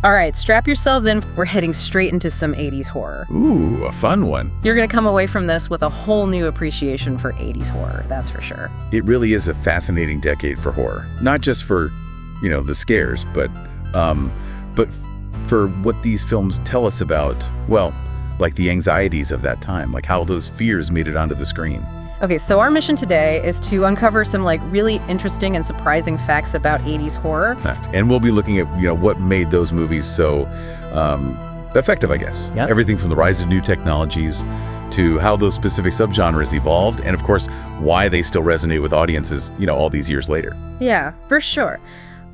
All right, strap yourselves in. We're heading straight into some 80s horror. Ooh, a fun one. You're going to come away from this with a whole new appreciation for 80s horror, that's for sure. It really is a fascinating decade for horror. Not just for, the scares, but for what these films tell us about, well, like the anxieties of that time, like how those fears made it onto the screen. Okay, so our mission today is to uncover some really interesting and surprising facts about 80s horror. And we'll be looking at, what made those movies so effective, I guess. Yep. Everything from the rise of new technologies to how those specific subgenres evolved, and of course, why they still resonate with audiences, all these years later. Yeah, for sure.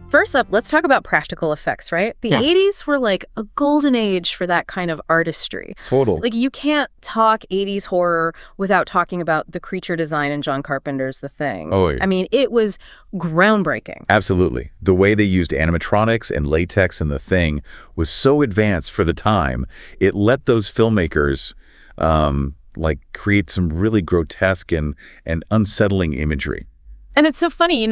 First up, let's talk about practical effects, right? The 80s were like a golden age for that kind of artistry. Total. You can't talk 80s horror without talking about the creature design in John Carpenter's The Thing. Oh, yeah. I mean, it was groundbreaking. Absolutely. The way they used animatronics and latex in The Thing was so advanced for the time, it let those filmmakers create some really grotesque and unsettling imagery. And it's so funny,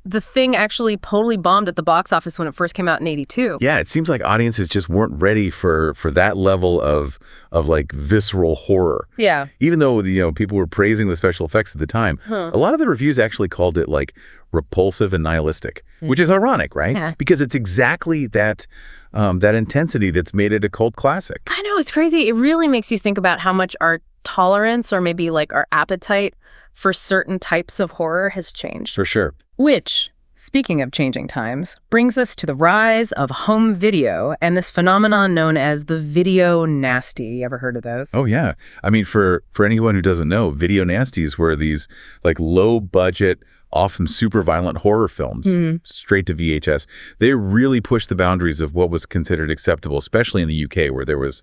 The Thing actually totally bombed at the box office when it first came out in 82. Yeah, it seems like audiences just weren't ready for that level of visceral horror. Yeah. Even though, people were praising the special effects at the time, a lot of the reviews actually called it repulsive and nihilistic, which is ironic, right? Yeah. Because it's exactly that intensity that's made it a cult classic. I know, it's crazy. It really makes you think about how much our tolerance or maybe our appetite for certain types of horror has changed. For sure. Which, speaking of changing times, brings us to the rise of home video and this phenomenon known as the video nasty. You ever heard of those? Oh, yeah. I mean, for anyone who doesn't know, video nasties were these low-budget, often super violent horror films straight to VHS. They really pushed the boundaries of what was considered acceptable, especially in the UK, where there was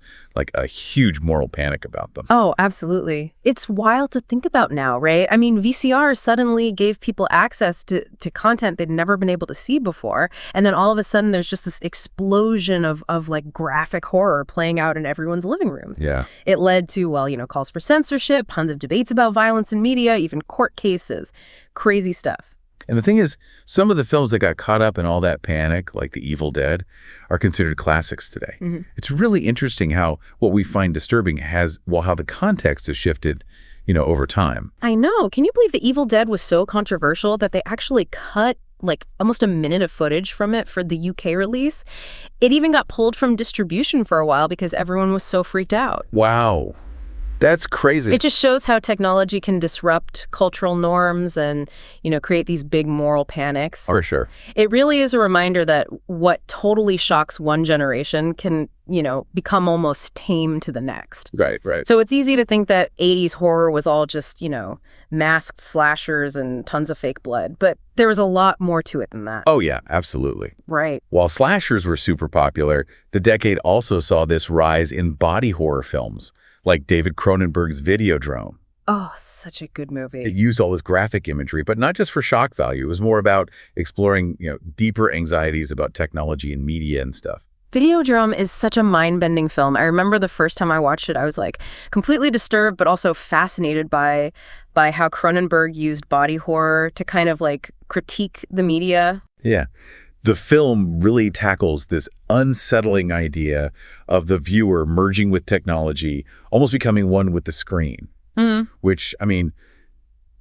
a huge moral panic about them. Oh, absolutely. It's wild to think about now, right? I mean, VCR suddenly gave people access to content they'd never been able to see before. And then all of a sudden there's just this explosion of graphic horror playing out in everyone's living rooms. Yeah. It led to, calls for censorship, tons of debates about violence in media, even court cases. Crazy stuff. And the thing is, some of the films that got caught up in all that panic, like The Evil Dead, are considered classics today. Mm-hmm. It's really interesting how what we find disturbing how the context has shifted, over time. I know. Can you believe The Evil Dead was so controversial that they actually cut almost a minute of footage from it for the UK release? It even got pulled from distribution for a while because everyone was so freaked out. Wow. That's crazy. It just shows how technology can disrupt cultural norms and, create these big moral panics. For sure. It really is a reminder that what totally shocks one generation can, become almost tame to the next. Right. So it's easy to think that 80s horror was all just, masked slashers and tons of fake blood. But there was a lot more to it than that. Oh, yeah, absolutely. Right. While slashers were super popular, the decade also saw this rise in body horror films, like David Cronenberg's Videodrome. Oh, such a good movie. It used all this graphic imagery, but not just for shock value. It was more about exploring, deeper anxieties about technology and media and stuff. Videodrome is such a mind-bending film. I remember the first time I watched it, I was completely disturbed, but also fascinated by how Cronenberg used body horror to kind of critique the media. Yeah. The film really tackles this unsettling idea of the viewer merging with technology, almost becoming one with the screen, which,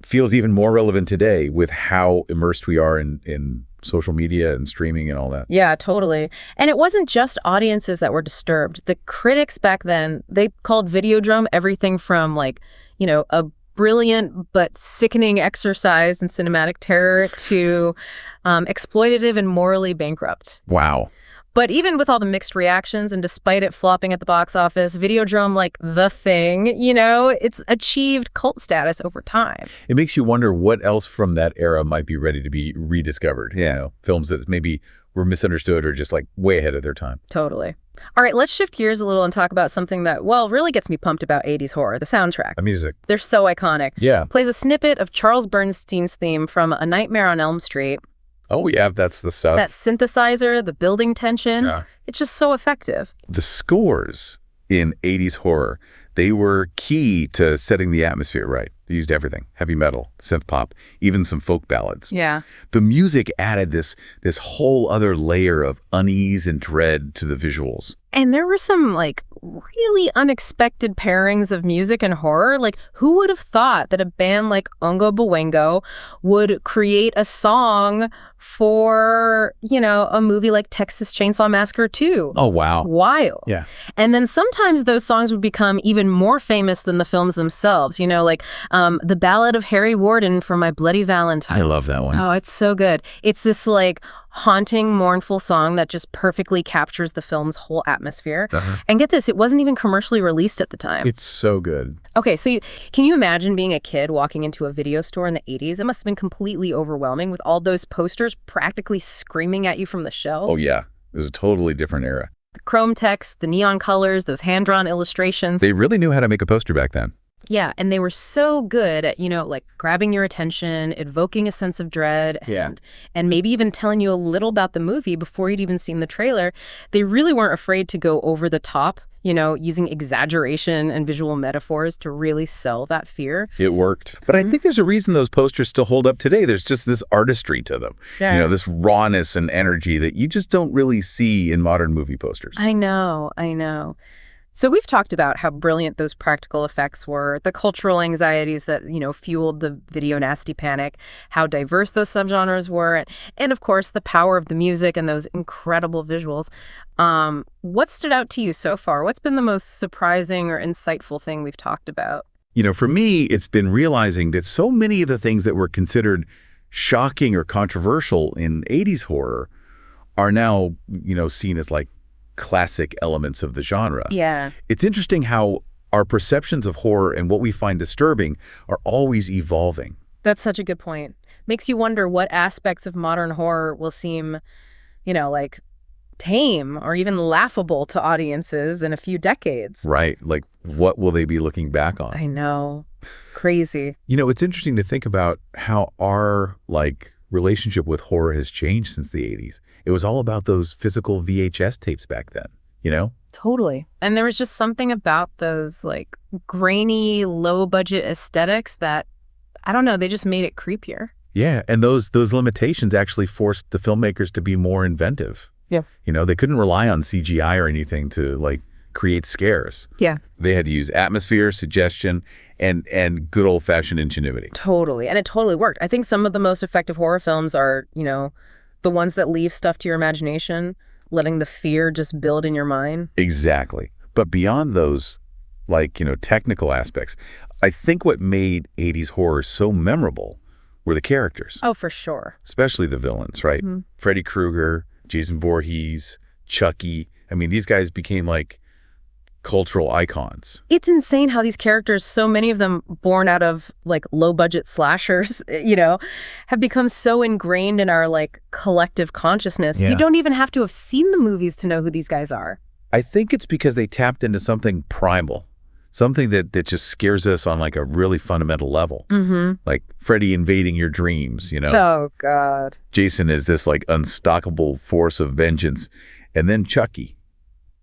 feels even more relevant today with how immersed we are in social media and streaming and all that. Yeah, totally. And it wasn't just audiences that were disturbed. The critics back then, they called Videodrome everything from a brilliant but sickening exercise in cinematic terror to exploitative and morally bankrupt. Wow. But even with all the mixed reactions and despite it flopping at the box office, Videodrome, The Thing, it's achieved cult status over time. It makes you wonder what else from that era might be ready to be rediscovered. Yeah. Films that maybe were misunderstood or just way ahead of their time. Totally. All right, let's shift gears a little and talk about something that, really gets me pumped about 80s horror, the soundtrack. The music. They're so iconic. Yeah. Plays a snippet of Charles Bernstein's theme from A Nightmare on Elm Street. Oh, yeah, that's the stuff. That synthesizer, the building tension. Yeah. It's just so effective. The scores in 80s horror, They were key to setting the atmosphere right. They used everything: heavy metal, synth pop, even some folk ballads. Yeah. The music added this whole other layer of unease and dread to the visuals. And there were some, like, really unexpected pairings of music and horror. Like, who would have thought that a band like Oingo Boingo would create a song for, a movie like Texas Chainsaw Massacre 2? Oh, wow. Wild. Yeah. And then sometimes those songs would become even more famous than the films themselves. Like The Ballad of Harry Warden from My Bloody Valentine. I love that one. Oh, it's so good. It's this, like, haunting, mournful song that just perfectly captures the film's whole atmosphere. And get this, it wasn't even commercially released at the time. It's so good. Okay, so can you imagine being a kid walking into a video store in the 80s? It must have been completely overwhelming with all those posters practically screaming at you from the shelves. Oh, yeah. It was a totally different era. The chrome text, the neon colors, those hand-drawn illustrations. They really knew how to make a poster back then. Yeah, and they were so good at, like, grabbing your attention, evoking a sense of dread, and maybe even telling you a little about the movie before you'd even seen the trailer. They really weren't afraid to go over the top, using exaggeration and visual metaphors to really sell that fear. It worked. But I think there's a reason those posters still hold up today. There's just this artistry to them. Yeah. This rawness and energy that you just don't really see in modern movie posters. I know. So we've talked about how brilliant those practical effects were, the cultural anxieties that, fueled the video nasty panic, how diverse those subgenres were, and of course, the power of the music and those incredible visuals. What stood out to you so far? What's been the most surprising or insightful thing we've talked about? For me, it's been realizing that so many of the things that were considered shocking or controversial in 80s horror are now, seen as like classic elements of the genre. Yeah. It's interesting how our perceptions of horror and what we find disturbing are always evolving. That's such a good point. Makes you wonder what aspects of modern horror will seem, like tame or even laughable to audiences in a few decades. Right. Like, what will they be looking back on? I know. Crazy. It's interesting to think about how our, relationship with horror has changed since the 80s. It was all about those physical VHS tapes back then, Totally. And there was just something about those, grainy, low-budget aesthetics that, I don't know, they just made it creepier. Yeah, and those limitations actually forced the filmmakers to be more inventive. Yeah. They couldn't rely on CGI or anything to, create scares. Yeah. They had to use atmosphere, suggestion, and good old-fashioned ingenuity. Totally. And it totally worked. I think some of the most effective horror films are, the ones that leave stuff to your imagination, letting the fear just build in your mind. Exactly. But beyond those, technical aspects, I think what made 80s horror so memorable were the characters. Oh, for sure. Especially the villains, right? Mm-hmm. Freddy Krueger, Jason Voorhees, Chucky. I mean, these guys became cultural icons. It's insane how these characters, so many of them born out of low budget slashers, have become so ingrained in our collective consciousness. Yeah. You don't even have to have seen the movies to know who these guys are. I think it's because they tapped into something primal, something that just scares us on a really fundamental level. Mm-hmm. Like Freddy invading your dreams, Oh, God. Jason is this unstoppable force of vengeance. And then Chucky,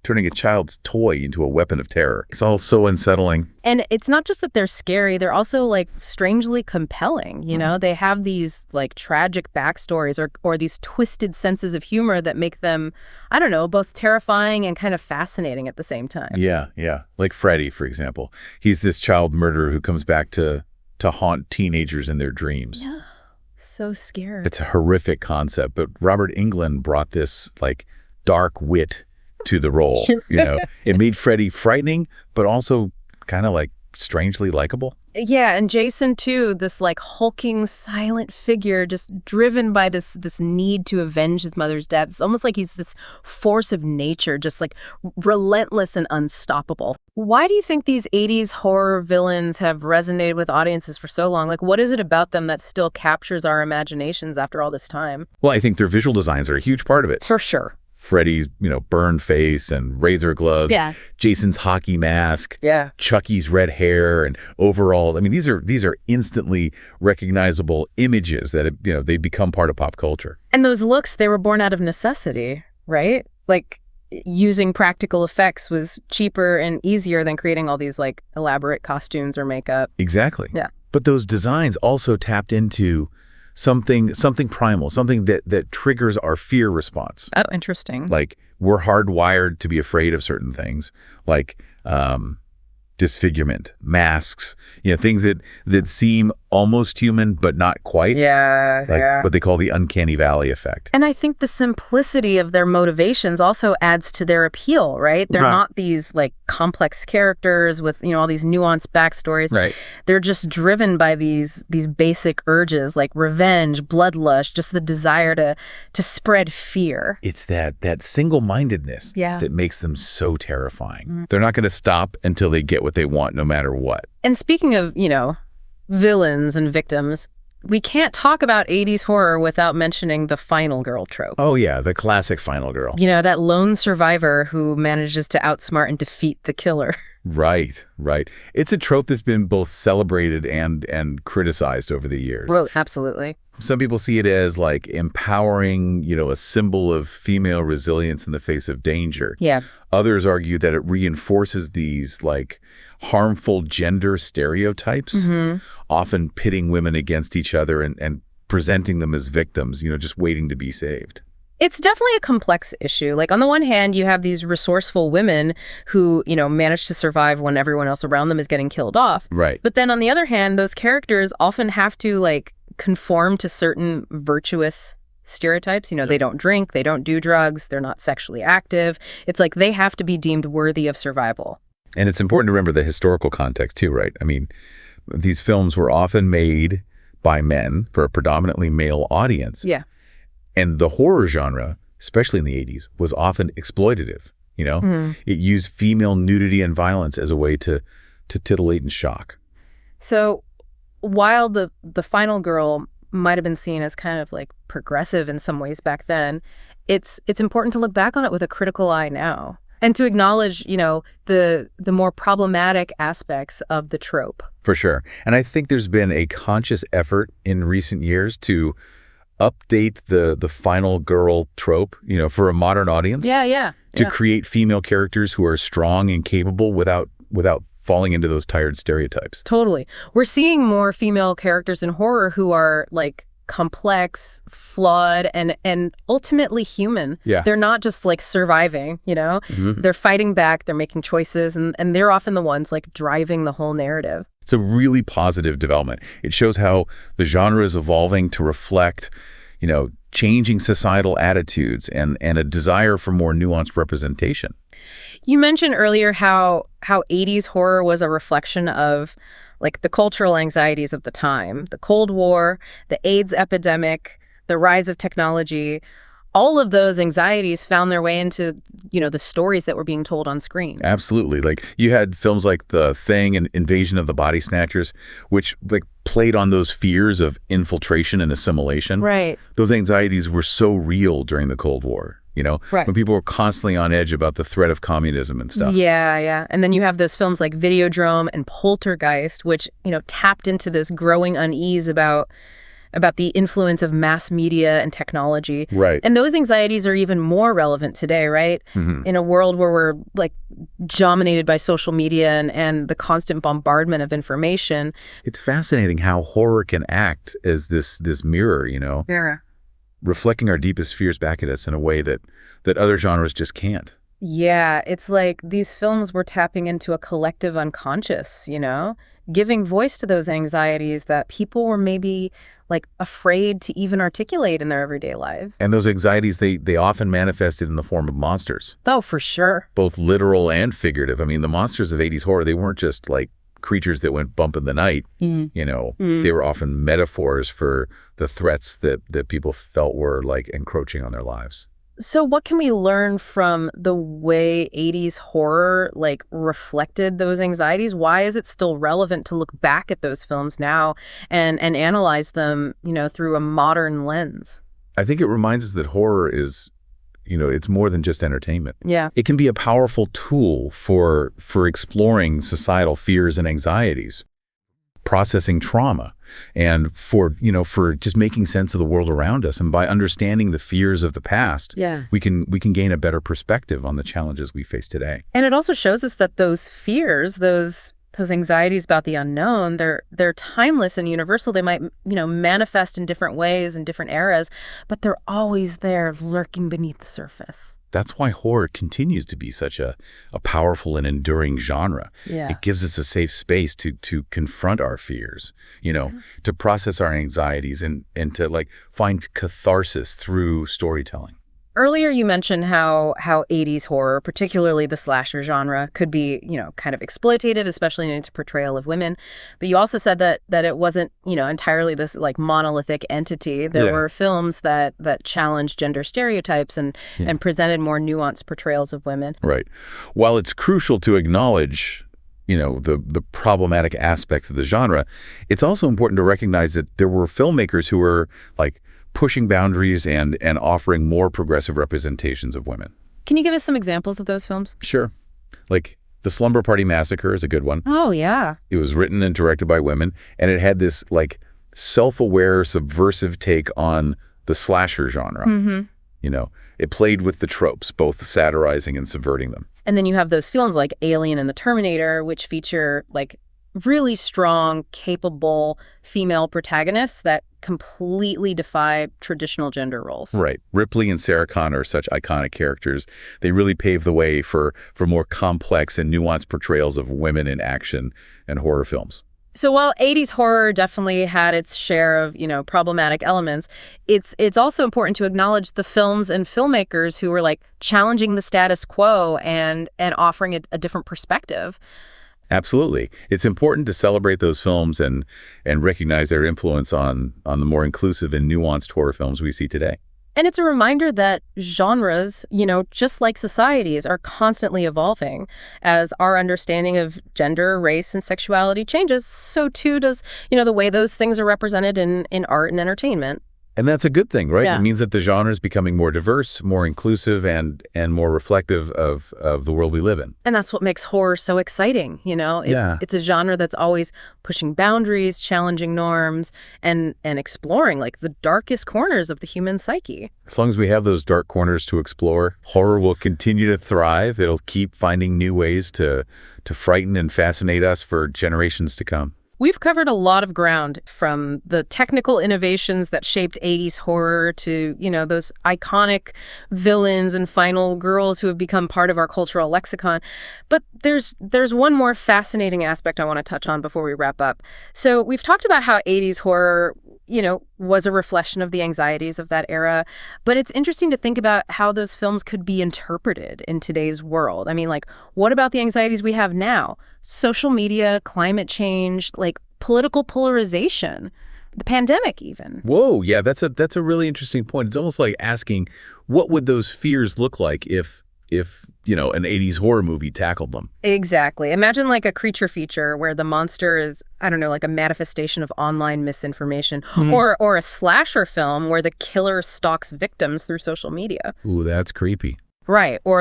turning a child's toy into a weapon of terror. It's all so unsettling. And it's not just that they're scary, they're also strangely compelling. They have these tragic backstories or these twisted senses of humor that make them, I don't know, both terrifying and kind of fascinating at the same time. Yeah. Like Freddy, for example. He's this child murderer who comes back to haunt teenagers in their dreams. Yeah. So scared. It's a horrific concept, but Robert Englund brought this dark wit to the role. It made Freddy frightening, but also kind of strangely likable. Yeah, and Jason too, this hulking silent figure just driven by this need to avenge his mother's death. It's almost like he's this force of nature, just relentless and unstoppable. Why do you think these 80s horror villains have resonated with audiences for so long? What is it about them that still captures our imaginations after all this time? Well, I think their visual designs are a huge part of it. For sure. Freddy's, burned face and razor gloves. Yeah. Jason's hockey mask. Yeah. Chucky's red hair and overalls. I mean, these are instantly recognizable images that they become part of pop culture. And those looks, they were born out of necessity, right? using practical effects was cheaper and easier than creating all these like elaborate costumes or makeup. Exactly. Yeah. But those designs also tapped into something primal, something that triggers our fear response. Oh, interesting. Like we're hardwired to be afraid of certain things, like disfigurement, masks, things that seem almost human but not quite. Yeah, like what they call the uncanny valley effect. And I think the simplicity of their motivations also adds to their appeal, right? They're not these like complex characters with, all these nuanced backstories. Right. They're just driven by these basic urges like revenge, bloodlust, just the desire to spread fear. It's that single-mindedness that makes them so terrifying. They're not going to stop until they get what they want, no matter what. And speaking of, villains and victims, we can't talk about 80s horror without mentioning the final girl trope. Oh, yeah, the classic final girl. That lone survivor who manages to outsmart and defeat the killer. Right. It's a trope that's been both celebrated and criticized over the years. Well, absolutely. Some people see it as like empowering, a symbol of female resilience in the face of danger. Yeah. Others argue that it reinforces these like harmful gender stereotypes, often pitting women against each other and presenting them as victims, just waiting to be saved. It's definitely a complex issue. Like on the one hand, you have these resourceful women who, manage to survive when everyone else around them is getting killed off. Right. But then on the other hand, those characters often have to like conform to certain virtuous stereotypes. They don't drink, they don't do drugs, they're not sexually active. It's like they have to be deemed worthy of survival. And it's important to remember the historical context too, right? I mean, these films were often made by men for a predominantly male audience. Yeah. And the horror genre, especially in the 80s, was often exploitative. It used female nudity and violence as a way to titillate and shock. So while the final girl might have been seen as kind of like progressive in some ways back then, it's important to look back on it with a critical eye now and to acknowledge, the more problematic aspects of the trope. For sure. And I think there's been a conscious effort in recent years to update the final girl trope, for a modern audience. Yeah. To create female characters who are strong and capable without falling into those tired stereotypes. Totally. We're seeing more female characters in horror who are like complex, flawed, and ultimately human. Yeah. They're not just like surviving, They're fighting back, they're making choices, and they're often the ones like driving the whole narrative. It's a really positive development. It shows how the genre is evolving to reflect, changing societal attitudes and a desire for more nuanced representation. You mentioned earlier how 80s horror was a reflection of like the cultural anxieties of the time, the Cold War, the AIDS epidemic, the rise of technology. All of those anxieties found their way into, the stories that were being told on screen. Absolutely. Like you had films like The Thing and Invasion of the Body Snatchers, which like played on those fears of infiltration and assimilation. Right. Those anxieties were so real during the Cold War. Right. When people were constantly on edge about the threat of communism and stuff. Yeah. And then you have those films like Videodrome and Poltergeist, which, tapped into this growing unease about the influence of mass media and technology. Right. And those anxieties are even more relevant today, right? In a world where we're like dominated by social media and the constant bombardment of information. It's fascinating how horror can act as this mirror, Yeah. reflecting our deepest fears back at us in a way that other genres just can't. Yeah, it's like these films were tapping into a collective unconscious, giving voice to those anxieties that people were maybe like afraid to even articulate in their everyday lives. And those anxieties, they often manifested in the form of monsters. Oh, for sure. Both literal and figurative. I mean, the monsters of 80s horror, they weren't just like creatures that went bump in the night. They were often metaphors for the threats that people felt were like encroaching on their lives. So what can we learn from the way 80s horror like reflected those anxieties? Why is it still relevant to look back at those films now and analyze them, through a modern lens? I think it reminds us that horror is, it's more than just entertainment. Yeah. It can be a powerful tool for exploring societal fears and anxieties. processing trauma and for just making sense of the world around us. And by understanding the fears of the past, we can gain a better perspective on the challenges we face today. And it also shows us that those fears, those anxieties about the unknown, they're timeless and universal. They might, manifest in different ways in different eras, but they're always there lurking beneath the surface. That's why horror continues to be such a powerful and enduring genre. Yeah. It gives us a safe space to confront our fears, to process our anxieties and to find catharsis through storytelling. Earlier, you mentioned how 80s horror, particularly the slasher genre, could be, kind of exploitative, especially in its portrayal of women. But you also said that it wasn't, entirely this monolithic entity. There were films that challenged gender stereotypes and presented more nuanced portrayals of women. Right. While it's crucial to acknowledge the problematic aspects of the genre, it's also important to recognize that there were filmmakers who were pushing boundaries and offering more progressive representations of women. Can you give us some examples of those films? Sure. The Slumber Party Massacre is a good one. Oh, yeah. It was written and directed by women, and it had this self-aware, subversive take on the slasher genre. Mm-hmm. It played with the tropes, both satirizing and subverting them. And then you have those films like Alien and The Terminator, which feature really strong, capable female protagonists that completely defy traditional gender roles. Right. Ripley and Sarah Connor are such iconic characters. They really pave the way for more complex and nuanced portrayals of women in action and horror films. So while 80s horror definitely had its share of, problematic elements, it's also important to acknowledge the films and filmmakers who were challenging the status quo and offering a different perspective. Absolutely. It's important to celebrate those films and recognize their influence on the more inclusive and nuanced horror films we see today. And it's a reminder that genres, just like societies, are constantly evolving. As our understanding of gender, race, and sexuality changes, so too does, the way those things are represented in art and entertainment. And that's a good thing, right? Yeah. It means that the genre is becoming more diverse, more inclusive, and more reflective of the world we live in. And that's what makes horror so exciting, It's a genre that's always pushing boundaries, challenging norms, and exploring the darkest corners of the human psyche. As long as we have those dark corners to explore, horror will continue to thrive. It'll keep finding new ways to frighten and fascinate us for generations to come. We've covered a lot of ground, from the technical innovations that shaped 80s horror to, those iconic villains and final girls who have become part of our cultural lexicon. But there's one more fascinating aspect I want to touch on before we wrap up. So we've talked about how 80s horror, was a reflection of the anxieties of that era. But it's interesting to think about how those films could be interpreted in today's world. I mean, what about the anxieties we have now? Social media, climate change, political polarization, the pandemic even. Whoa, yeah, that's a really interesting point. It's almost like asking, what would those fears look like if an 80s horror movie tackled them? Exactly. Imagine a creature feature where the monster is, I don't know, a manifestation of online misinformation, or a slasher film where the killer stalks victims through social media. Ooh, that's creepy. Right. Or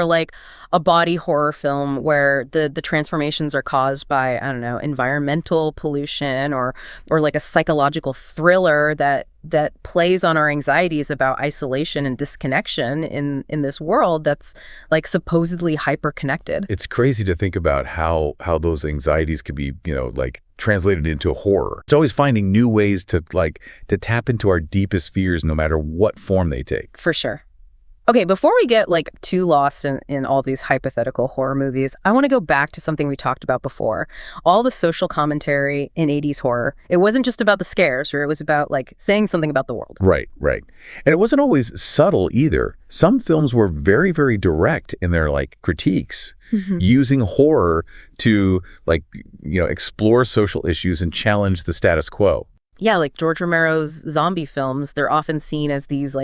a body horror film where the transformations are caused by, I don't know, environmental pollution, or a psychological thriller that plays on our anxieties about isolation and disconnection in this world that's supposedly hyper-connected. It's crazy to think about how those anxieties could be, translated into horror. It's always finding new ways to tap into our deepest fears, no matter what form they take. For sure. Okay, before we get too lost in all these hypothetical horror movies, I want to go back to something we talked about before. All the social commentary in 80s horror. It wasn't just about the scares, or it was about saying something about the world. Right. And it wasn't always subtle either. Some films were very, very direct in their critiques, using horror to explore social issues and challenge the status quo. Yeah, George Romero's zombie films, they're often seen as these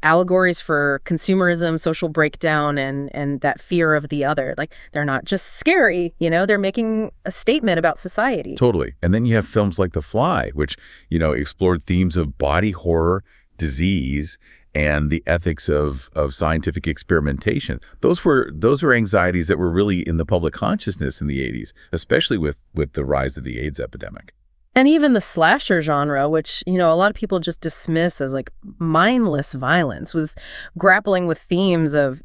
allegories for consumerism, social breakdown, and that fear of the other. They're not just scary, they're making a statement about society. Totally. And then you have films like The Fly, which, explored themes of body horror, disease, and the ethics of scientific experimentation. Those were anxieties that were really in the public consciousness in the 80s, especially with the rise of the AIDS epidemic. And even the slasher genre, which, a lot of people just dismiss as like mindless violence, was grappling with themes of,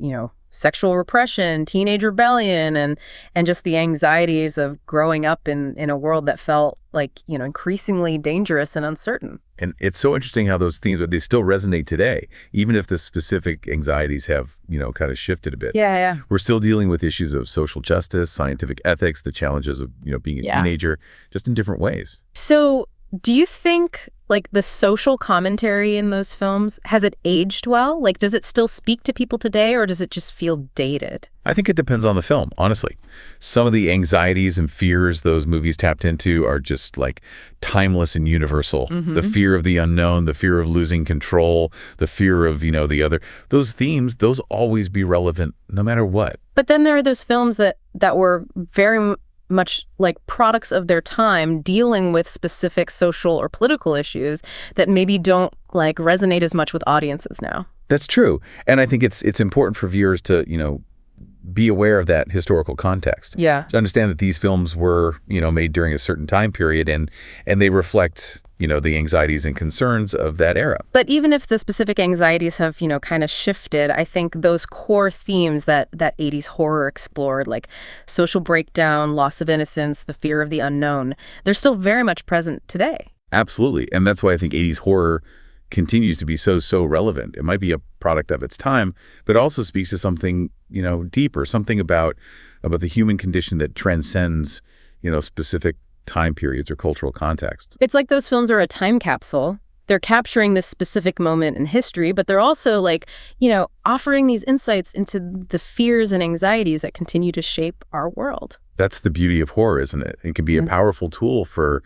sexual repression, teenage rebellion, and just the anxieties of growing up in a world that felt like, increasingly dangerous and uncertain. And it's so interesting how those themes, but they still resonate today, even if the specific anxieties have, kind of shifted a bit. Yeah. We're still dealing with issues of social justice, scientific ethics, the challenges of, being a teenager, just in different ways. So do you think, like, the social commentary in those films, has it aged well? Like, does it still speak to people today, or does it just feel dated? I think it depends on the film, honestly. Some of the anxieties and fears those movies tapped into are just like timeless and universal. The fear of the unknown, the fear of losing control, the fear of, the other. Those themes, those always be relevant no matter what. But then there are those films that were very much like products of their time, dealing with specific social or political issues that maybe don't like resonate as much with audiences now. That's true. And I think it's important for viewers to, be aware of that historical context. Yeah. To understand that these films were, made during a certain time period and they reflect, the anxieties and concerns of that era. But even if the specific anxieties have, kind of shifted, I think those core themes that 80s horror explored, like social breakdown, loss of innocence, the fear of the unknown, they're still very much present today. Absolutely. And that's why I think 80s horror continues to be so relevant. It might be a product of its time, but also speaks to something, deeper, something about the human condition that transcends, specific time periods or cultural contexts. It's like those films are a time capsule. They're capturing this specific moment in history, but they're also like, offering these insights into the fears and anxieties that continue to shape our world. That's the beauty of horror, isn't it? It can be a powerful tool for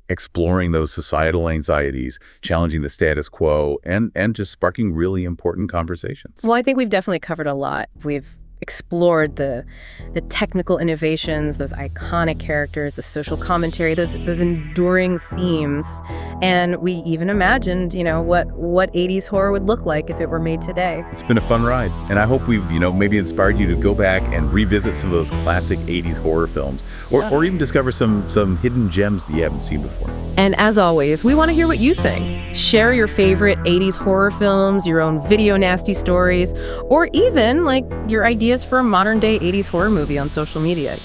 exploring those societal anxieties, challenging the status quo, and just sparking really important conversations. Well, I think we've definitely covered a lot. We've explored the technical innovations, those iconic characters, the social commentary, those enduring themes. And we even imagined, what 80s horror would look like if it were made today. It's been a fun ride. And I hope we've, maybe inspired you to go back and revisit some of those classic 80s horror films or even discover some hidden gems that you haven't seen before. And as always, we want to hear what you think. Share your favorite 80s horror films, your own video nasty stories, or even like your ideas for a modern day 80s horror movie on social media.